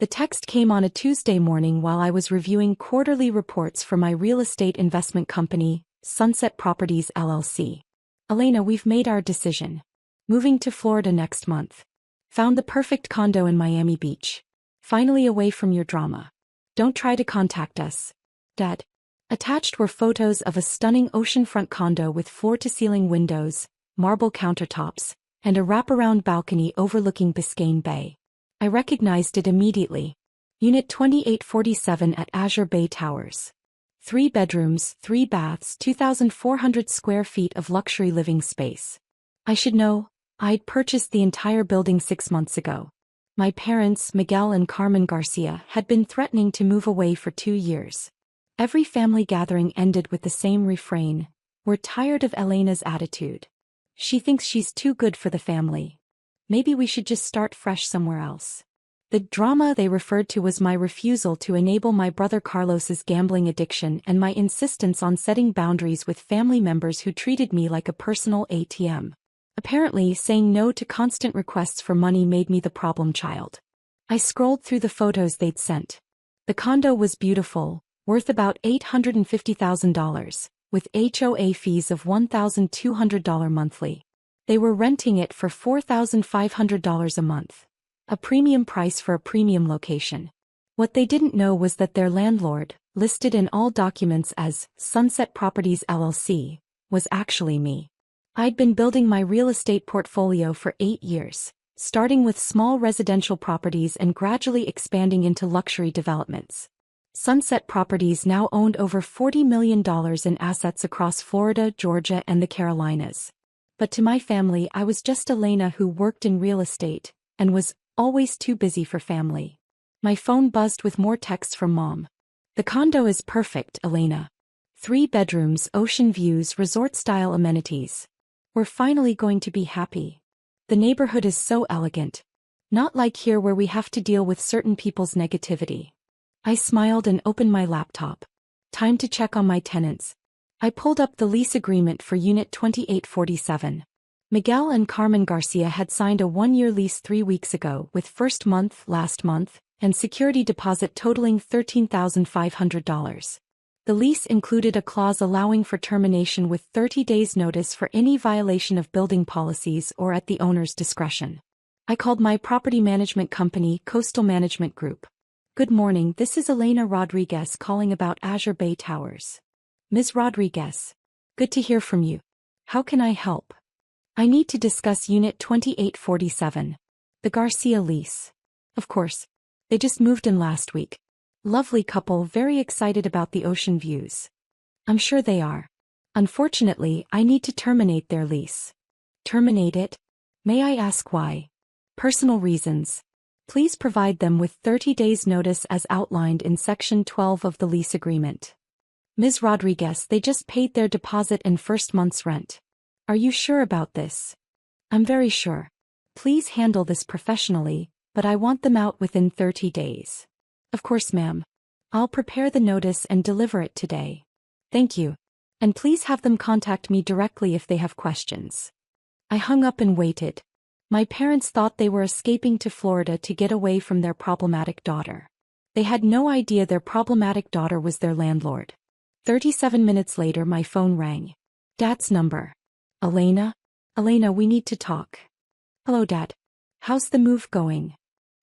The text came on a Tuesday morning while I was reviewing quarterly reports for my real estate investment company, Sunset Properties LLC. Elena, we've made our decision. Moving to Florida next month. Found the perfect condo in Miami Beach. Finally away from your drama. Don't try to contact us. Dad. Attached were photos of a stunning oceanfront condo with floor-to-ceiling windows, marble countertops, and a wraparound balcony overlooking Biscayne Bay. I recognized it immediately. Unit 2847 at Azure Bay Towers. 3 bedrooms, 3 baths, 2,400 square feet of luxury living space. I should know, I'd purchased the entire building 6 months ago. My parents, Miguel and Carmen Garcia, had been threatening to move away for 2 years. Every family gathering ended with the same refrain: "We're tired of Elena's attitude. She thinks she's too good for the family. Maybe we should just start fresh somewhere else." The drama they referred to was my refusal to enable my brother Carlos's gambling addiction and my insistence on setting boundaries with family members who treated me like a personal ATM. Apparently, saying no to constant requests for money made me the problem child. I scrolled through the photos they'd sent. The condo was beautiful, worth about $850,000, with HOA fees of $1,200 monthly. They were renting it for $4,500 a month. A premium price for a premium location. What they didn't know was that their landlord, listed in all documents as Sunset Properties LLC, was actually me. I'd been building my real estate portfolio for 8 years, starting with small residential properties and gradually expanding into luxury developments. Sunset Properties now owned over $40 million in assets across Florida, Georgia, and the Carolinas. But to my family, I was just Elena who worked in real estate and was always too busy for family. My phone buzzed with more texts from Mom. "The condo is perfect, Elena. 3 bedrooms, ocean views, resort-style amenities. We're finally going to be happy. The neighborhood is so elegant. Not like here where we have to deal with certain people's negativity." I smiled and opened my laptop. Time to check on my tenants. I pulled up the lease agreement for Unit 2847. Miguel and Carmen Garcia had signed a 1-year lease 3 weeks ago with first month last month and security deposit totaling $13,500. The lease included a clause allowing for termination with 30 days notice for any violation of building policies or at the owner's discretion. I called my property management company, Coastal Management Group. "Good morning, this is Elena Rodriguez calling about Azure Bay Towers." "Ms. Rodriguez. Good to hear from you. How can I help?" "I need to discuss Unit 2847. The Garcia lease." "Of course. They just moved in last week. Lovely couple, very excited about the ocean views." "I'm sure they are. Unfortunately, I need to terminate their lease." "Terminate it? May I ask why?" "Personal reasons. Please provide them with 30 days notice as outlined in Section 12 of the lease agreement." "Ms. Rodriguez, they just paid their deposit and first month's rent. Are you sure about this?" "I'm very sure. Please handle this professionally, but I want them out within 30 days. "Of course, ma'am. I'll prepare the notice and deliver it today." "Thank you. And please have them contact me directly if they have questions." I hung up and waited. My parents thought they were escaping to Florida to get away from their problematic daughter. They had no idea their problematic daughter was their landlord. 37 minutes later, my phone rang. Dad's number. "Elena? Elena, we need to talk." "Hello, Dad. How's the move going?"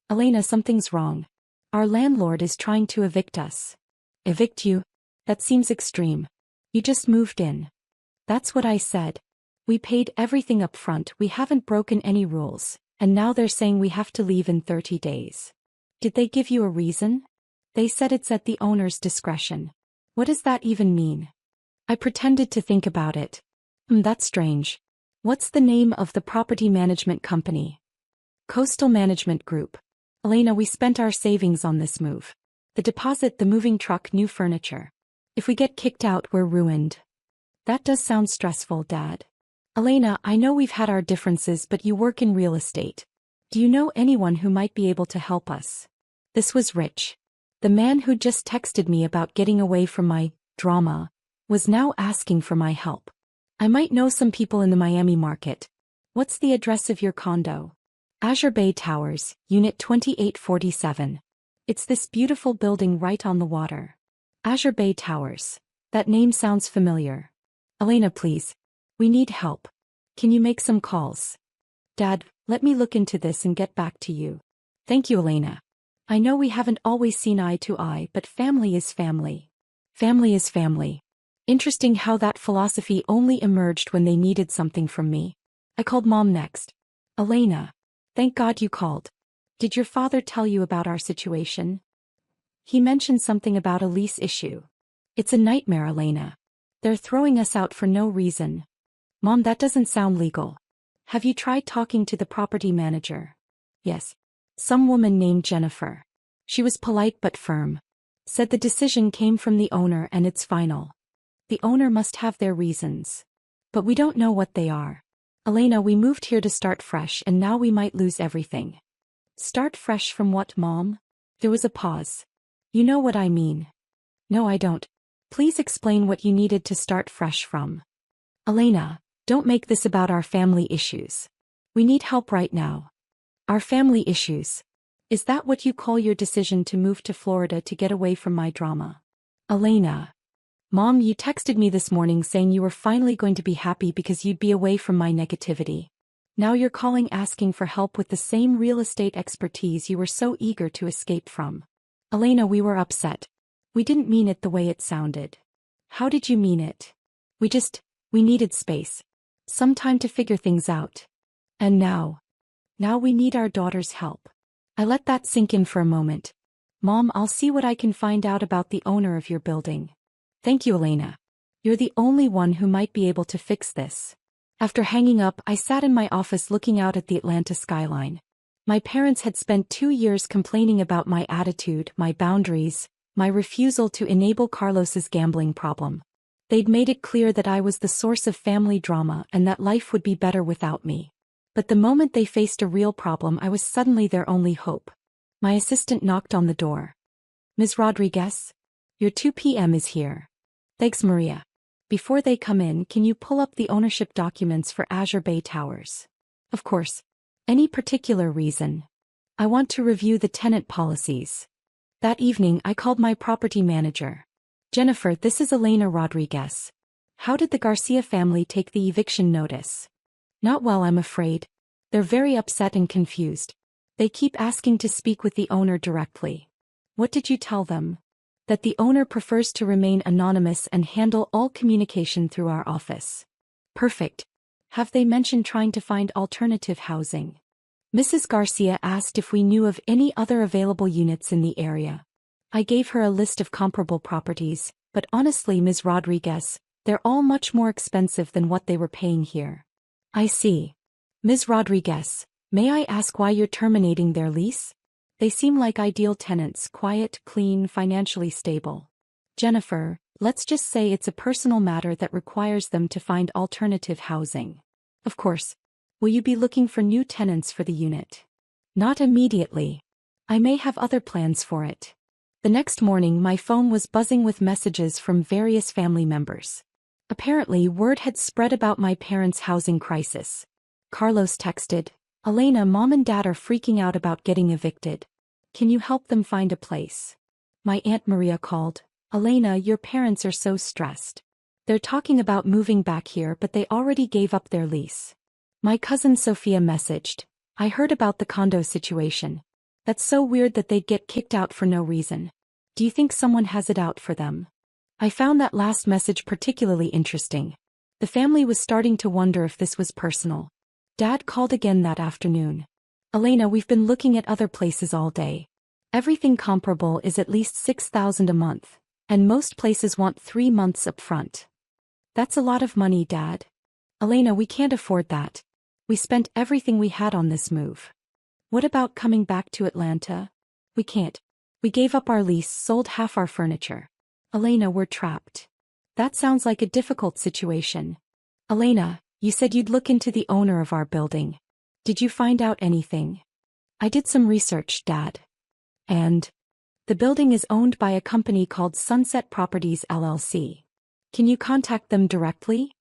"Elena, something's wrong. Our landlord is trying to evict us." "Evict you? That seems extreme. You just moved in." "That's what I said. We paid everything up front, we haven't broken any rules, and now they're saying we have to leave in 30 days. "Did they give you a reason?" "They said it's at the owner's discretion." "What does that even mean?" I pretended to think about it. That's strange. What's the name of the property management company?" "Coastal Management Group." "Elena, we spent our savings on this move. The deposit, the moving truck, new furniture. If we get kicked out, we're ruined." "That does sound stressful, Dad." "Elena, I know we've had our differences, but you work in real estate. Do you know anyone who might be able to help us?" This was Rich. The man who just texted me about getting away from my drama was now asking for my help. "I might know some people in the Miami market. What's the address of your condo?" "Azure Bay Towers, Unit 2847. It's this beautiful building right on the water. Azure Bay Towers. That name sounds familiar. Elena, please. We need help. Can you make some calls? Dad, let me look into this and get back to you. Thank you, Elena. I know we haven't always seen eye to eye, but family is family. Family is family. Interesting how that philosophy only emerged when they needed something from me. I called Mom next. Elena. Thank God you called. Did your father tell you about our situation? He mentioned something about a lease issue. It's a nightmare, Elena. They're throwing us out for no reason. Mom, that doesn't sound legal. Have you tried talking to the property manager? Yes. Some woman named Jennifer. She was polite but firm. Said the decision came from the owner and it's final. The owner must have their reasons. But we don't know what they are. Elena, we moved here to start fresh and now we might lose everything. Start fresh from what, Mom? There was a pause. You know what I mean. No, I don't. Please explain what you needed to start fresh from. Elena, don't make this about our family issues. We need help right now. Our family issues. Is that what you call your decision to move to Florida to get away from my drama? Elena. Mom, you texted me this morning saying you were finally going to be happy because you'd be away from my negativity. Now you're calling asking for help with the same real estate expertise you were so eager to escape from. Elena, we were upset. We didn't mean it the way it sounded. How did you mean it? We needed space. Some time to figure things out. And now we need our daughter's help. I let that sink in for a moment. Mom, I'll see what I can find out about the owner of your building. Thank you, Elena. You're the only one who might be able to fix this. After hanging up, I sat in my office looking out at the Atlanta skyline. My parents had spent 2 years complaining about my attitude, my boundaries, my refusal to enable Carlos's gambling problem. They'd made it clear that I was the source of family drama and that life would be better without me. But the moment they faced a real problem, I was suddenly their only hope. My assistant knocked on the door. Ms. Rodriguez? Your 2 p.m. is here. Thanks, Maria. Before they come in, can you pull up the ownership documents for Azure Bay Towers? Of course. Any particular reason? I want to review the tenant policies. That evening, I called my property manager. Jennifer, this is Elena Rodriguez. How did the Garcia family take the eviction notice? Not well, I'm afraid. They're very upset and confused. They keep asking to speak with the owner directly. What did you tell them? That the owner prefers to remain anonymous and handle all communication through our office. Perfect. Have they mentioned trying to find alternative housing? Mrs. Garcia asked if we knew of any other available units in the area. I gave her a list of comparable properties, but honestly, Ms. Rodriguez, they're all much more expensive than what they were paying here. I see. Ms. Rodriguez, may I ask why you're terminating their lease? They seem like ideal tenants, quiet, clean, financially stable. Jennifer, let's just say it's a personal matter that requires them to find alternative housing. Of course. Will you be looking for new tenants for the unit? Not immediately. I may have other plans for it. The next morning, my phone was buzzing with messages from various family members. Apparently, word had spread about my parents' housing crisis. Carlos texted, Elena, Mom and Dad are freaking out about getting evicted. Can you help them find a place? My Aunt Maria called, Elena, your parents are so stressed. They're talking about moving back here, but they already gave up their lease. My cousin Sophia messaged, I heard about the condo situation. That's so weird that they'd get kicked out for no reason. Do you think someone has it out for them? I found that last message particularly interesting. The family was starting to wonder if this was personal. Dad called again that afternoon. Elena, we've been looking at other places all day. Everything comparable is at least $6,000 a month, and most places want 3 months up front. That's a lot of money, Dad. Elena, we can't afford that. We spent everything we had on this move. What about coming back to Atlanta? We can't. We gave up our lease, sold half our furniture. Elena, we're trapped. That sounds like a difficult situation. Elena, you said you'd look into the owner of our building. Did you find out anything? I did some research, Dad. And? The building is owned by a company called Sunset Properties LLC. Can you contact them directly?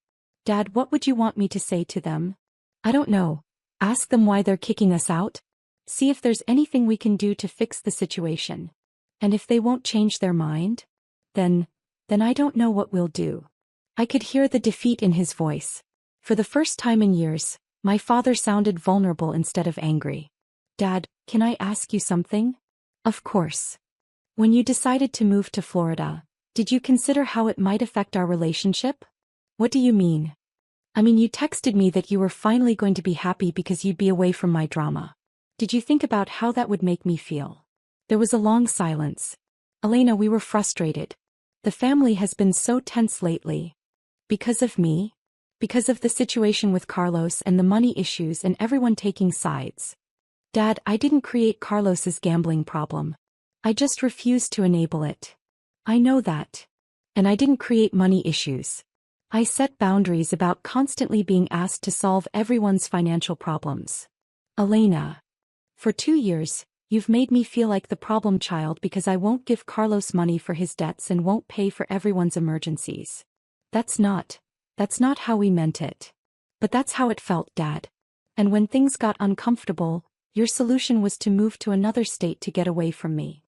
Dad, what would you want me to say to them? I don't know. Ask them why they're kicking us out? See if there's anything we can do to fix the situation. And if they won't change their mind? Then I don't know what we'll do. I could hear the defeat in his voice. For the first time in years, my father sounded vulnerable instead of angry. Dad, can I ask you something? Of course. When you decided to move to Florida, did you consider how it might affect our relationship? What do you mean? I mean, you texted me that you were finally going to be happy because you'd be away from my drama. Did you think about how that would make me feel? There was a long silence. Elena, we were frustrated. The family has been so tense lately. Because of me? Because of the situation with Carlos and the money issues and everyone taking sides. Dad, I didn't create Carlos's gambling problem. I just refused to enable it. I know that. And I didn't create money issues. I set boundaries about constantly being asked to solve everyone's financial problems. Elena. For 2 years, you've made me feel like the problem child because I won't give Carlos money for his debts and won't pay for everyone's emergencies. That's not how we meant it. But that's how it felt, Dad. And when things got uncomfortable, your solution was to move to another state to get away from me.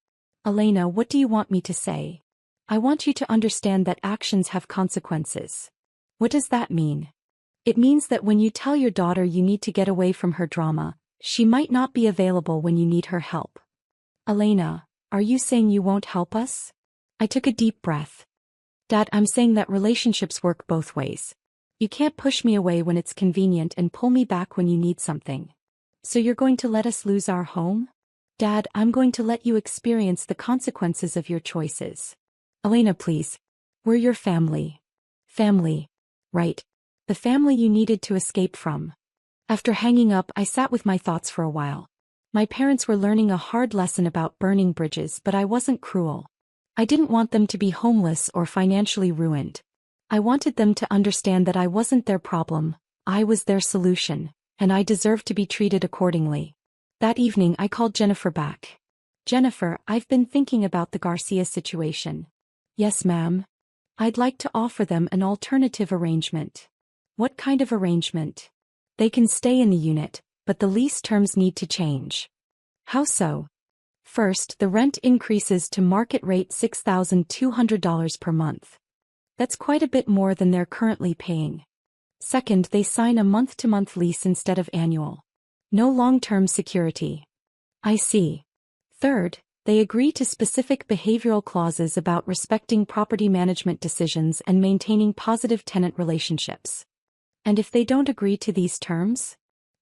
Elena, what do you want me to say? I want you to understand that actions have consequences. What does that mean? It means that when you tell your daughter you need to get away from her drama, she might not be available when you need her help. Elena, are you saying you won't help us? I took a deep breath. Dad, I'm saying that relationships work both ways. You can't push me away when it's convenient and pull me back when you need something. So you're going to let us lose our home? Dad, I'm going to let you experience the consequences of your choices. Elena, please. We're your family. Family. Right. The family you needed to escape from. After hanging up, I sat with my thoughts for a while. My parents were learning a hard lesson about burning bridges, but I wasn't cruel. I didn't want them to be homeless or financially ruined. I wanted them to understand that I wasn't their problem, I was their solution, and I deserved to be treated accordingly. That evening I called Jennifer back. Jennifer, I've been thinking about the Garcia situation. Yes, ma'am. I'd like to offer them an alternative arrangement. What kind of arrangement? They can stay in the unit, but the lease terms need to change. How so? First, the rent increases to market rate $6,200 per month. That's quite a bit more than they're currently paying. Second, they sign a month-to-month lease instead of annual. No long-term security. I see. Third, they agree to specific behavioral clauses about respecting property management decisions and maintaining positive tenant relationships. And if they don't agree to these terms?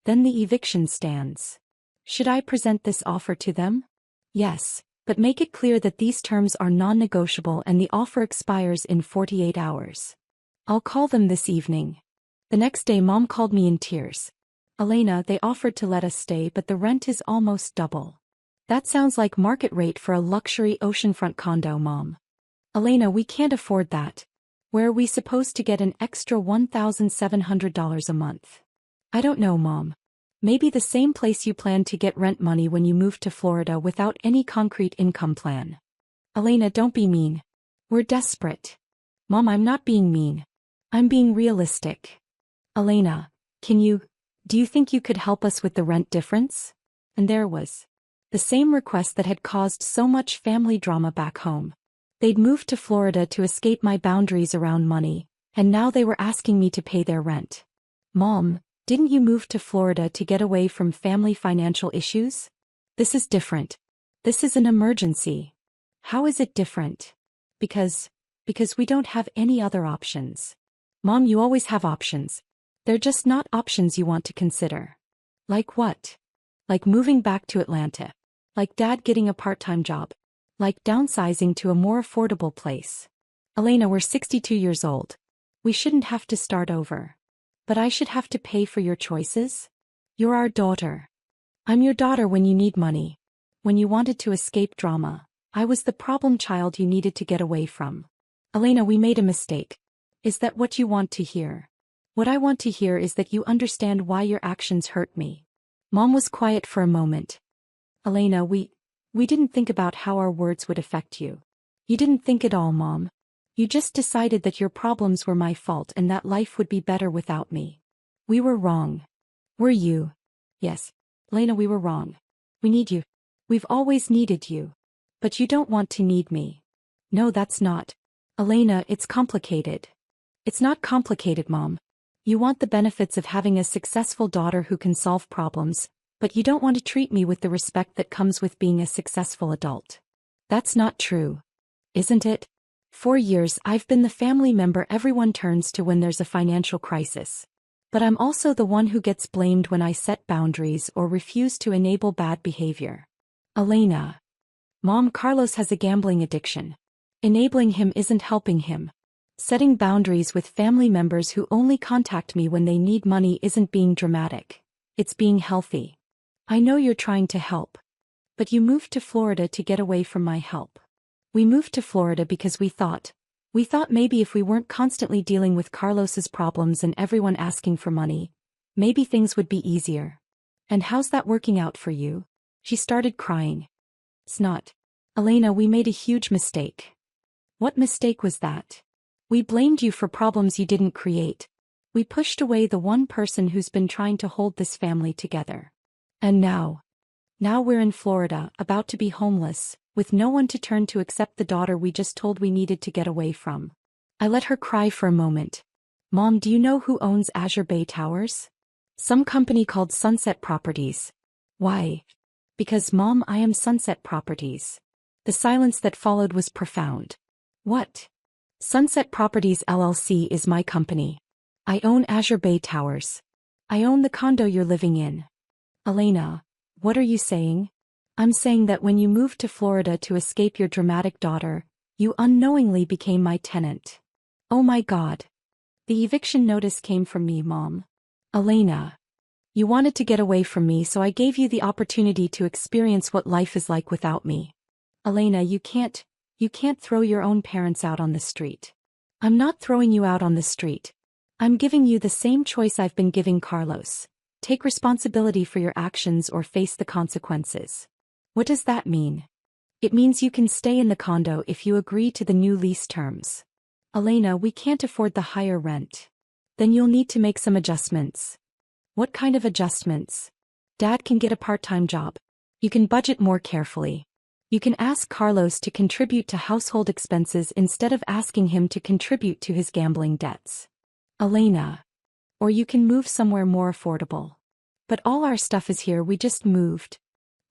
Then the eviction stands. Should I present this offer to them? Yes, but make it clear that these terms are non-negotiable and the offer expires in 48 hours. I'll call them this evening. The next day Mom called me in tears. Elena, they offered to let us stay, but the rent is almost double. That sounds like market rate for a luxury oceanfront condo, Mom. Elena, we can't afford that. Where are we supposed to get an extra $1,700 a month? I don't know, Mom. Maybe the same place you planned to get rent money when you moved to Florida without any concrete income plan. Elena, don't be mean. We're desperate. Mom, I'm not being mean. I'm being realistic. Elena, do you think you could help us with the rent difference? And there was the same request that had caused so much family drama back home. They'd moved to Florida to escape my boundaries around money, and now they were asking me to pay their rent. Mom, didn't you move to Florida to get away from family financial issues? This is different. This is an emergency. How is it different? Because we don't have any other options. Mom, you always have options. They're just not options you want to consider. Like what? Like moving back to Atlanta. Like Dad getting a part-time job. Like downsizing to a more affordable place. Elena, we're 62 years old. We shouldn't have to start over. But I should have to pay for your choices? You're our daughter. I'm your daughter when you need money. When you wanted to escape drama, I was the problem child you needed to get away from. Elena, we made a mistake. Is that what you want to hear? What I want to hear is that you understand why your actions hurt me. Mom was quiet for a moment. Elena, we didn't think about how our words would affect you. You didn't think at all, Mom. You just decided that your problems were my fault and that life would be better without me. We were wrong. Were you? Yes. Elena, we were wrong. We need you. We've always needed you. But you don't want to need me. No, that's not. Elena, it's complicated. It's not complicated, Mom. You want the benefits of having a successful daughter who can solve problems, but you don't want to treat me with the respect that comes with being a successful adult. That's not true. Isn't it? For years I've been the family member everyone turns to when there's a financial crisis. But I'm also the one who gets blamed when I set boundaries or refuse to enable bad behavior. Elena. Mom, Carlos has a gambling addiction. Enabling him isn't helping him. Setting boundaries with family members who only contact me when they need money isn't being dramatic. It's being healthy. I know you're trying to help. But you moved to Florida to get away from my help. We moved to Florida because we thought maybe if we weren't constantly dealing with Carlos's problems and everyone asking for money, maybe things would be easier. And how's that working out for you? She started crying. It's not. Elena, we made a huge mistake. What mistake was that? We blamed you for problems you didn't create. We pushed away the one person who's been trying to hold this family together. And now we're in Florida, about to be homeless, with no one to turn to except the daughter we just told we needed to get away from. I let her cry for a moment. Mom, do you know who owns Azure Bay Towers? Some company called Sunset Properties. Why? Because, Mom, I am Sunset Properties. The silence that followed was profound. What? Sunset Properties LLC is my company. I own Azure Bay Towers. I own the condo you're living in. Elena, what are you saying? I'm saying that when you moved to Florida to escape your dramatic daughter, you unknowingly became my tenant. Oh my God. The eviction notice came from me, Mom. Elena. You wanted to get away from me, so I gave you the opportunity to experience what life is like without me. Elena, you can't throw your own parents out on the street. I'm not throwing you out on the street. I'm giving you the same choice I've been giving Carlos. Take responsibility for your actions or face the consequences. What does that mean? It means you can stay in the condo if you agree to the new lease terms. Elena, we can't afford the higher rent. Then you'll need to make some adjustments. What kind of adjustments? Dad can get a part-time job. You can budget more carefully. You can ask Carlos to contribute to household expenses instead of asking him to contribute to his gambling debts. Elena. Or you can move somewhere more affordable. But all our stuff is here, we just moved.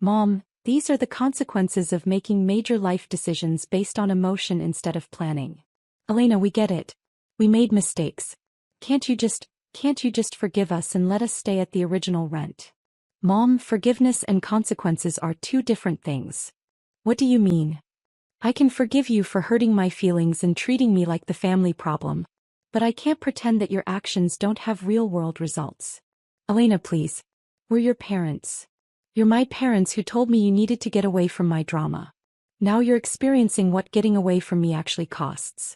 Mom, these are the consequences of making major life decisions based on emotion instead of planning. Elena, we get it. We made mistakes. Can't you just forgive us and let us stay at the original rent? Mom, forgiveness and consequences are two different things. What do you mean? I can forgive you for hurting my feelings and treating me like the family problem, but I can't pretend that your actions don't have real-world results. Elena, please. We're your parents. You're my parents who told me you needed to get away from my drama. Now you're experiencing what getting away from me actually costs.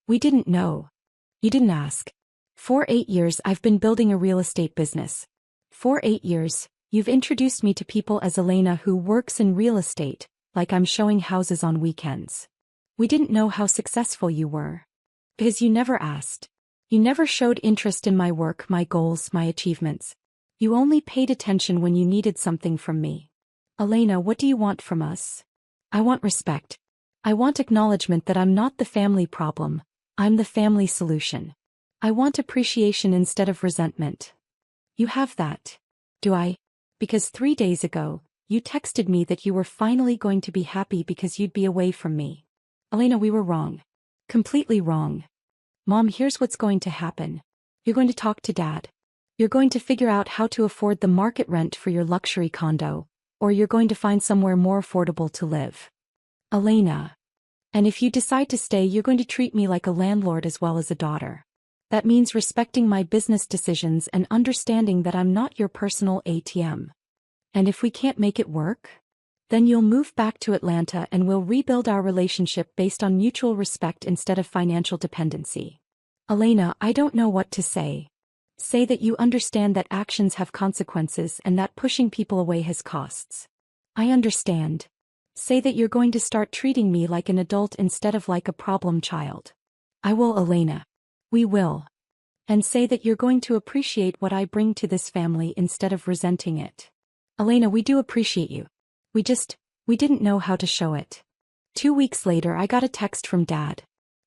We didn't know. You didn't ask. For 8 years I've been building a real estate business. For 8 years, you've introduced me to people as Elena who works in real estate, like I'm showing houses on weekends. We didn't know how successful you were. Because you never asked. You never showed interest in my work, my goals, my achievements. You only paid attention when you needed something from me. Elena, what do you want from us? I want respect. I want acknowledgement that I'm not the family problem, I'm the family solution. I want appreciation instead of resentment. You have that. Do I? Because 3 days ago, you texted me that you were finally going to be happy because you'd be away from me. Elena, we were wrong. Completely wrong. Mom, here's what's going to happen. You're going to talk to Dad. You're going to figure out how to afford the market rent for your luxury condo, or you're going to find somewhere more affordable to live. Elena. And if you decide to stay, you're going to treat me like a landlord as well as a daughter. That means respecting my business decisions and understanding that I'm not your personal ATM. And if we can't make it work? Then you'll move back to Atlanta and we'll rebuild our relationship based on mutual respect instead of financial dependency. Elena, I don't know what to say. Say that you understand that actions have consequences and that pushing people away has costs. I understand. Say that you're going to start treating me like an adult instead of like a problem child. I will, Elena. We will. And say that you're going to appreciate what I bring to this family instead of resenting it. Elena, we do appreciate you. We didn't know how to show it. 2 weeks later I got a text from Dad.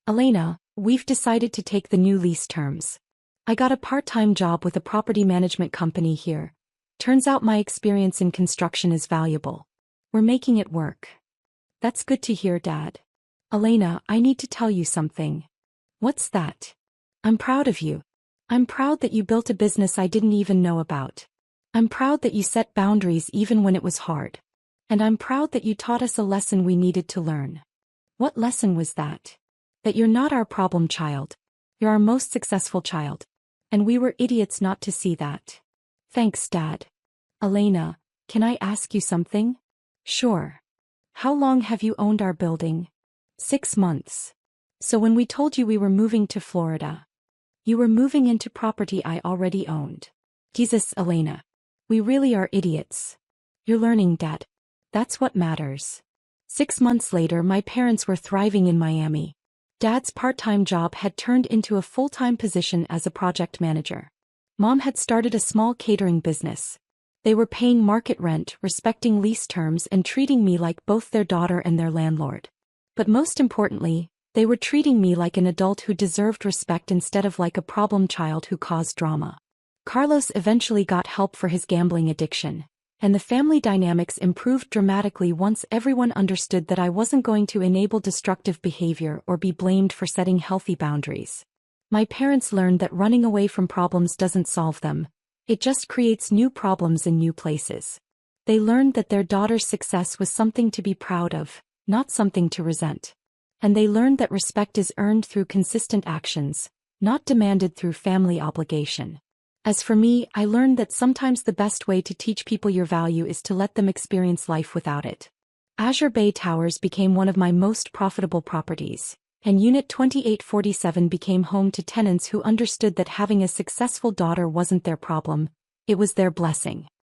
Elena, we've decided to take the new lease terms. I got a part-time job with a property management company here. Turns out my experience in construction is valuable. We're making it work. That's good to hear, Dad. Elena, I need to tell you something. What's that? I'm proud of you. I'm proud that you built a business I didn't even know about. I'm proud that you set boundaries even when it was hard. And I'm proud that you taught us a lesson we needed to learn. What lesson was that? That you're not our problem child. You're our most successful child. And we were idiots not to see that. Thanks, Dad. Elena, can I ask you something? Sure. How long have you owned our building? 6 months. So when we told you we were moving to Florida, you were moving into property I already owned. Jesus, Elena. We really are idiots. You're learning, Dad. That's what matters. 6 months later, my parents were thriving in Miami. Dad's part-time job had turned into a full-time position as a project manager. Mom had started a small catering business. They were paying market rent, respecting lease terms, and treating me like both their daughter and their landlord. But most importantly, they were treating me like an adult who deserved respect instead of like a problem child who caused drama. Carlos eventually got help for his gambling addiction, and the family dynamics improved dramatically once everyone understood that I wasn't going to enable destructive behavior or be blamed for setting healthy boundaries. My parents learned that running away from problems doesn't solve them. It just creates new problems in new places. They learned that their daughter's success was something to be proud of, not something to resent. And they learned that respect is earned through consistent actions, not demanded through family obligation. As for me, I learned that sometimes the best way to teach people your value is to let them experience life without it. Azure Bay Towers became one of my most profitable properties, and Unit 2847 became home to tenants who understood that having a successful daughter wasn't their problem, it was their blessing.